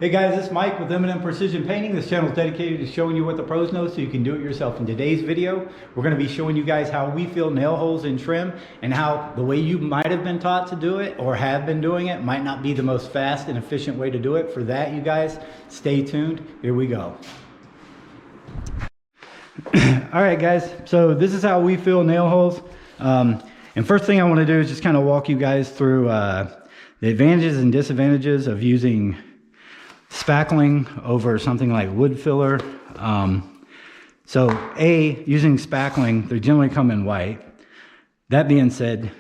Hey guys, it's Mike with M&M Precision Painting. This channel is dedicated to showing you what the pros know so you can do it yourself. In today's video, we're going to be showing you guys how we fill nail holes in trim and how the way you might have been taught to do it or have been doing it might not be the most fast and efficient way to do it. For that, you guys, stay tuned. Here we go. All right, guys, so this is how we fill nail holes. And first thing I want to do is just kind of walk you guys through the advantages and disadvantages of using spackling over something like wood filler. So using spackling, they generally come in white. That being said,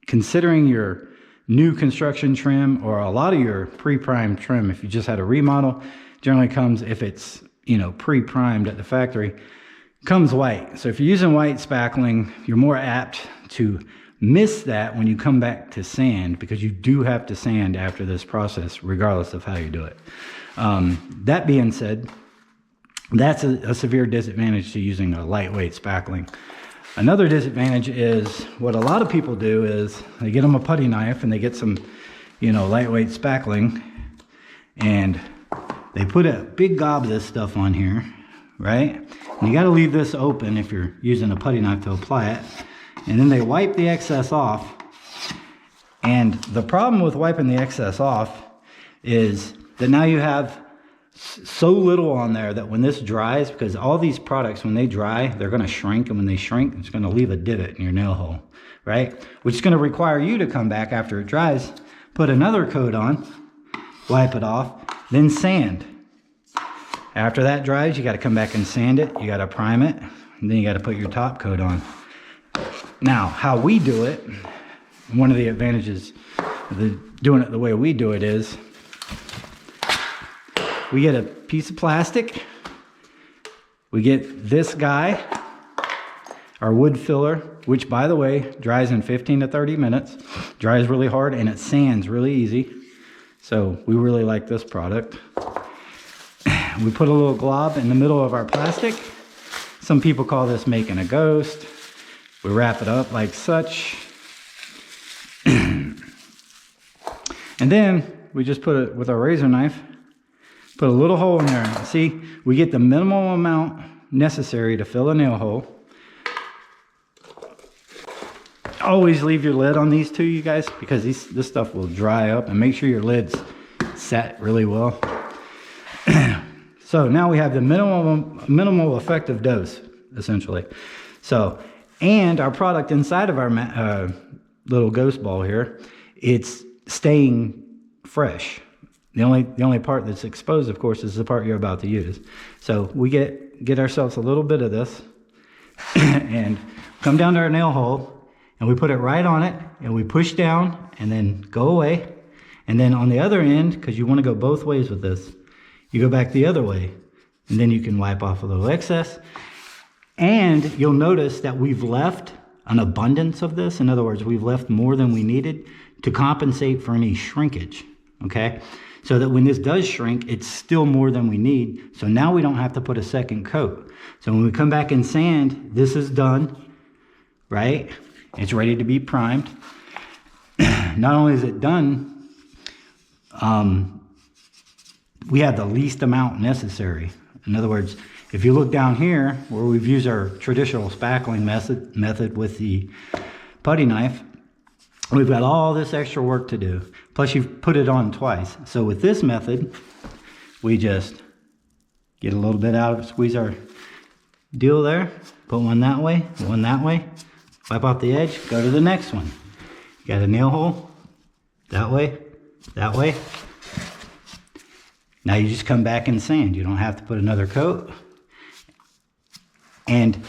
considering your new construction trim or a lot of your pre-primed trim, if you just had a remodel, generally comes, if it's, you know, pre-primed at the factory, comes white. So if you're using white spackling, you're more apt to miss that when you come back to sand, because you do have to sand after this process regardless of how you do it. That being said, that's a severe disadvantage to using a lightweight spackling. Another disadvantage is what a lot of people do is they get them a putty knife and they get some, you know, lightweight spackling, and they put a big gob of this stuff on here, right? And you got to leave this open if you're using a putty knife to apply it. And then they wipe the excess off. And the problem with wiping the excess off is that now you have so little on there that when this dries, because all these products, when they dry, they're going to shrink. And when they shrink, it's going to leave a divot in your nail hole, right? Which is going to require you to come back after it dries, put another coat on, wipe it off, then sand. After that dries, you got to come back and sand it. You got to prime it, and then you got to put your top coat on. Now, how we do it, one of the advantages of doing it the way we do it is we get a piece of plastic, we get this guy, our wood filler, which by the way dries in 15 to 30 minutes, dries really hard, and it sands really easy. So we really like this product. We put a little glob in the middle of our plastic. Some people call this making a ghost. We wrap it up like such. And then we just put it with our razor knife, put a little hole in there. See, we get the minimal amount necessary to fill a nail hole. Always leave your lid on these two, you guys, because this stuff will dry up, and make sure your lid's set really well. So now we have the minimal effective dose, essentially. So, and our product inside of our little ghost ball here, it's staying fresh. The only part that's exposed, of course, is the part you're about to use. So we get ourselves a little bit of this and come down to our nail hole, and we put it right on it, and we push down and then go away. And then on the other end, because you want to go both ways with this, you go back the other way, and then you can wipe off a little excess. And you'll notice that we've left an abundance of this. In other words, we've left more than we needed to compensate for any shrinkage, okay? So that when this does shrink, it's still more than we need. So now we don't have to put a second coat. So when we come back and sand, this is done, right? It's ready to be primed. Not only is it done, we have the least amount necessary. In other words, if you look down here where we've used our traditional spackling method with the putty knife, we've got all this extra work to do. Plus you've put it on twice. So with this method, we just get a little bit out of, squeeze our deal there, put one that way, wipe off the edge, go to the next one. You got a nail hole, that way. Now you just come back and sand. You don't have to put another coat. And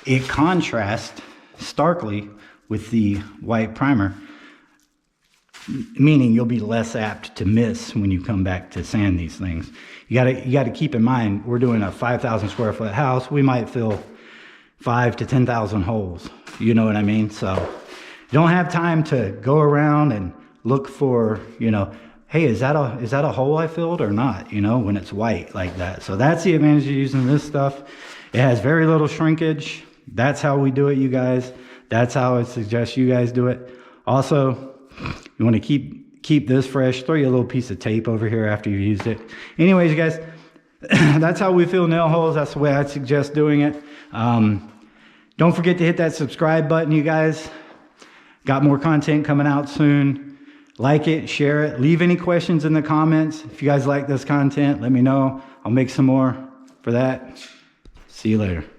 it contrasts starkly with the white primer, meaning you'll be less apt to miss when you come back to sand these things. You gotta keep in mind, we're doing a 5,000 square foot house. We might fill 5,000 to 10,000 holes. You know what I mean? So you don't have time to go around and look for, you know, hey, is that a hole I filled or not? You know, when it's white like that. So that's the advantage of using this stuff. It has very little shrinkage. That's how we do it, you guys. That's how I suggest you guys do it. Also, you want to keep keep this fresh, throw you a little piece of tape over here after you've used it. Anyways, guys, that's how we fill nail holes. That's the way I'd suggest doing it. Don't forget to hit that subscribe button, you guys. Got more content coming out soon. Like it, share it, leave any questions in the comments. If you guys like this content, let me know. I'll make some more for that. See you later.